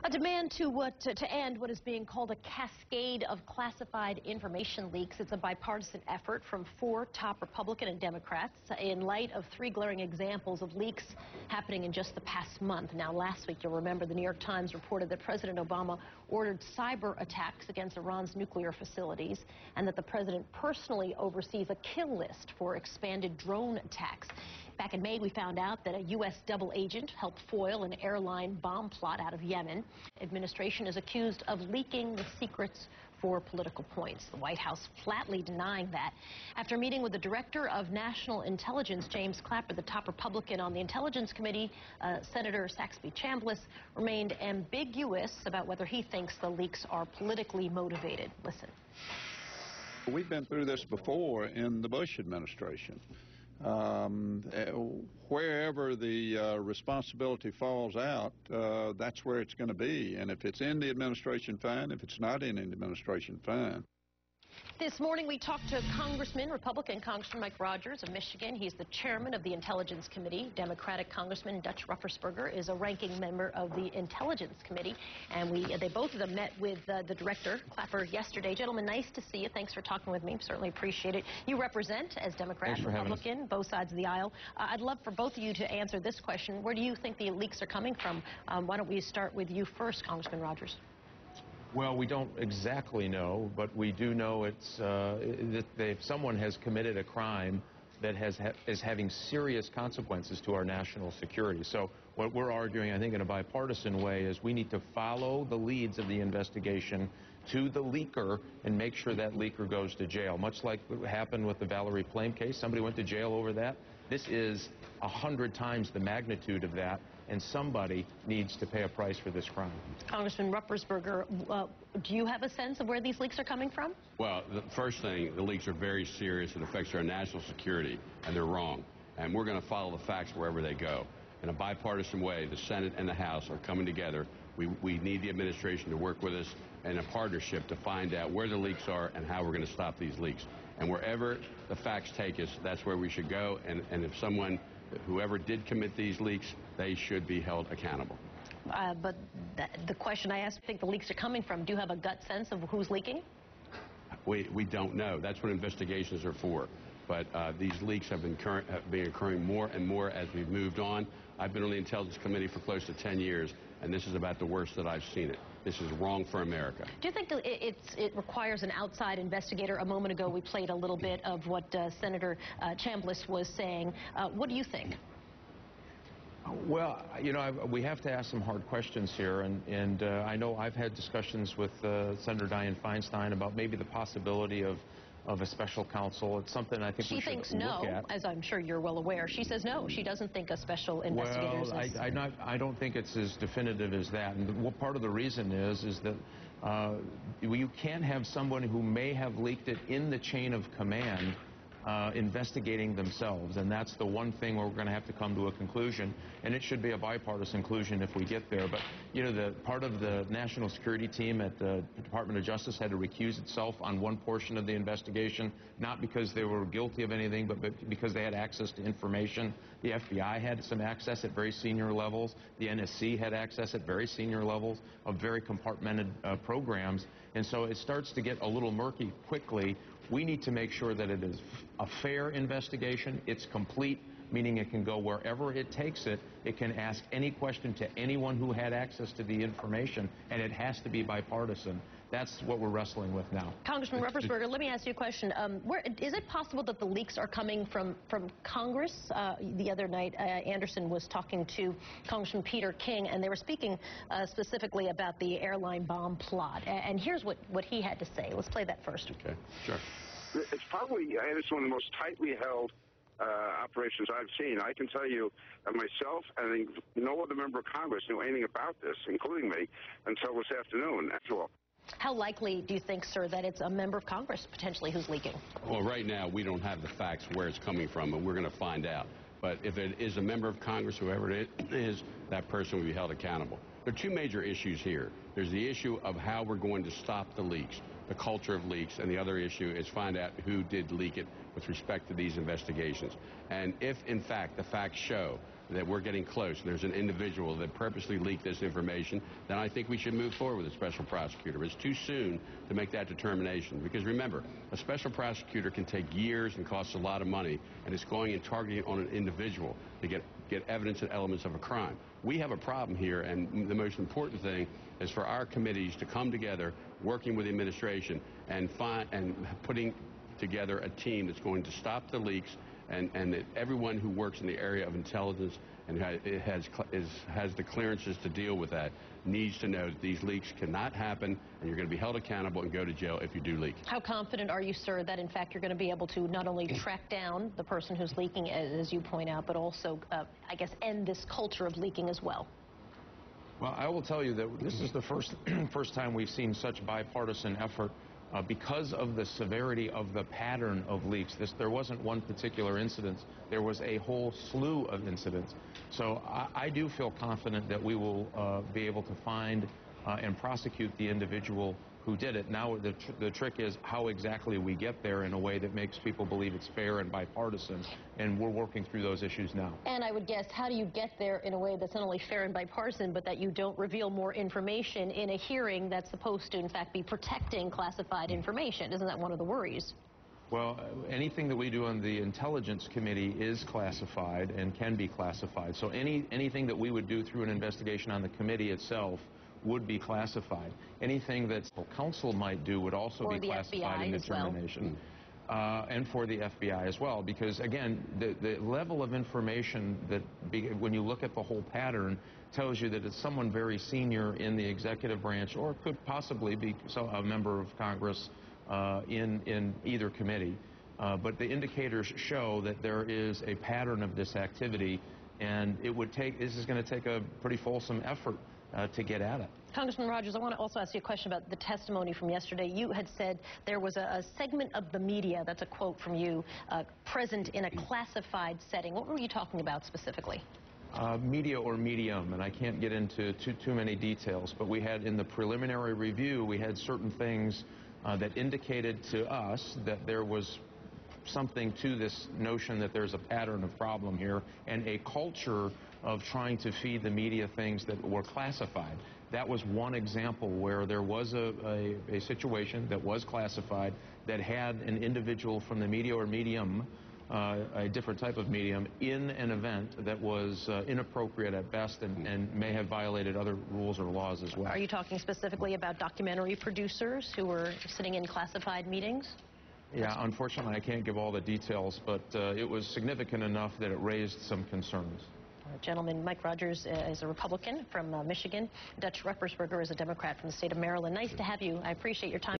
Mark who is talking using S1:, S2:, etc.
S1: A demand to end what is being called a cascade of classified information leaks. It's a bipartisan effort from 4 top Republican and Democrats in light of 3 glaring examples of leaks happening in just the past month. Now, last week, you'll remember the New York Times reported that President Obama ordered cyber attacks against Iran's nuclear facilities and that the president personally oversees a kill list for expanded drone attacks. Back in May, we found out that a U.S. double agent helped foil an airline bomb plot out of Yemen. Administration is accused of leaking the secrets for political points. The White House flatly denying that. After meeting with the Director of National Intelligence, James Clapper, the top Republican on the Intelligence Committee, Senator Saxby Chambliss, remained ambiguous about whether he thinks the leaks are politically motivated. Listen.
S2: We've been through this before in the Bush administration. Wherever the responsibility falls out, that's where it's going to be. And if it's in the administration, fine. If it's not in the administration, fine.
S1: This morning, we talked to Republican Congressman Mike Rogers of Michigan. He's the chairman of the Intelligence Committee. Democratic Congressman Dutch Ruffersberger is a ranking member of the Intelligence Committee. And they both of them met with the Director, Clapper, yesterday. Gentlemen, nice to see you. Thanks for talking with me. Certainly appreciate it. You represent, as Democrat, Republican, both sides of the aisle. I'd love for both of you to answer this question. Where do you think the leaks are coming from? Why don't we start with you first, Congressman Rogers?
S3: Well, we don't exactly know, but we do know it's that someone has committed a crime that is having serious consequences to our national security. So what we're arguing, I think, in a bipartisan way, is we need to follow the leads of the investigation to the leaker and make sure that leaker goes to jail. Much like what happened with the Valerie Plame case, somebody went to jail over that. This is 100 times the magnitude of that, and somebody needs to pay a price for this crime.
S1: Congressman Ruffersberger, do you have a sense of where these leaks are coming from?
S4: Well, the first thing, the leaks are very serious. It affects our national security, and they're wrong. And we're going to follow the facts wherever they go. In a bipartisan way, the Senate and the House are coming together. We need the administration to work with us in a partnership to find out where the leaks are and how we're going to stop these leaks. And wherever the facts take us, that's where we should go. And if whoever did commit these leaks, they should be held accountable.
S1: But the question I asked, I think the leaks are coming from, do you have a gut sense of who's leaking?
S4: We don't know. That's what investigations are for. But these leaks have been occurring more and more as we've moved on. I've been on the Intelligence Committee for close to 10 years, and this is about the worst that I've seen it. This is wrong for America.
S1: Do you think it requires an outside investigator? A moment ago, we played a little bit of what Senator Chambliss was saying. What do you think?
S3: Well, you know, we have to ask some hard questions here, and I know I've had discussions with Senator Dianne Feinstein about maybe the possibility of a special counsel. It's something I think we should look at. She thinks no,
S1: as I'm sure you're well aware. She says no. She doesn't think a special investigator is...
S3: Well, I don't think it's as definitive as that. And part of the reason is that you can't have someone who may have leaked it in the chain of command investigating themselves, and that's the one thing where we're going to have to come to a conclusion, and it should be a bipartisan conclusion if we get there. But, you know, the part of the national security team at the Department of Justice had to recuse itself on one portion of the investigation, not because they were guilty of anything, but because they had access to information. The FBI had some access at very senior levels. The NSC had access at very senior levels of very compartmented programs, and so it starts to get a little murky quickly. We need to make sure that it is a fair investigation. It's complete, meaning it can go wherever it takes it. It can ask any question to anyone who had access to the information, and it has to be bipartisan. That's what we're wrestling with now.
S1: Congressman Ruffersberger, let me ask you a question. Is it possible that the leaks are coming from Congress? The other night, Anderson was talking to Congressman Peter King, and they were speaking specifically about the airline bomb plot. And here's what he had to say. Let's play that first.
S4: Okay, sure.
S5: It's probably, it's one of the most tightly held operations I've seen. I can tell you myself, I think no other member of Congress knew anything about this, including me, until this afternoon, after all.
S1: How likely do you think, sir, that it's a member of Congress potentially who's leaking?
S4: Well, right now, we don't have the facts where it's coming from, and we're going to find out. But if it is a member of Congress, whoever it is, that person will be held accountable. There are 2 major issues here. There's the issue of how we're going to stop the leaks, the culture of leaks, and the other issue is find out who did leak it with respect to these investigations. And if, in fact, the facts show that we're getting close, there's an individual that purposely leaked this information, then I think we should move forward with a special prosecutor. It's too soon to make that determination, because remember, a special prosecutor can take years and costs a lot of money, and it's going and targeting on an individual to get evidence and elements of a crime. We have a problem here, and the most important thing is for our committees to come together, working with the administration, and putting together a team that's going to stop the leaks, and that everyone who works in the area of intelligence and has the clearances to deal with that needs to know that these leaks cannot happen, and you're going to be held accountable and go to jail if you do leak.
S1: How confident are you, sir, that in fact you're going to be able to not only track down the person who's leaking, as you point out, but also, I guess, end this culture of leaking as well?
S3: Well, I will tell you that this is the first time we've seen such bipartisan effort. Because of the severity of the pattern of leaks. There wasn't one particular incident. There was a whole slew of incidents. So I do feel confident that we will be able to find and prosecute the individual who did it. Now, the trick is how exactly we get there in a way that makes people believe it's fair and bipartisan, and we're working through those issues now. And
S1: I would guess, how do you get there in a way that's not only fair and bipartisan, but that you don't reveal more information in a hearing that's supposed to, in fact, be protecting classified information? Isn't that one of the worries?
S3: Well, anything that we do on the Intelligence Committee is classified and can be classified. So anything that we would do through an investigation on the committee itself would be classified. Anything that counsel might do would also be classified in determination. And for the FBI as well, because again, the level of information that, when you look at the whole pattern, tells you that it's someone very senior in the executive branch, or could possibly be a member of Congress in either committee. But the indicators show that there is a pattern of this activity, and this is going to take a pretty fulsome effort to get at it.
S1: Congressman Rogers, I want to also ask you a question about the testimony from yesterday. You had said there was a segment of the media, that's a quote from you, present in a classified setting. What were you talking about specifically?
S3: Media or medium, and I can't get into too many details, but we had, in the preliminary review, we had certain things that indicated to us that there was something to this notion that there's a pattern of problem here, and a culture of trying to feed the media things that were classified. That was one example where there was a situation that was classified that had an individual from the media or medium, a different type of medium, in an event that was inappropriate at best and may have violated other rules or laws as well.
S1: Are you talking specifically about documentary producers who were sitting in classified meetings?
S3: Yeah, unfortunately, I can't give all the details, but it was significant enough that it raised some concerns.
S1: Gentleman, Mike Rogers is a Republican from Michigan. Dutch Ruppersberger is a Democrat from the state of Maryland. Nice to have you. I appreciate your time.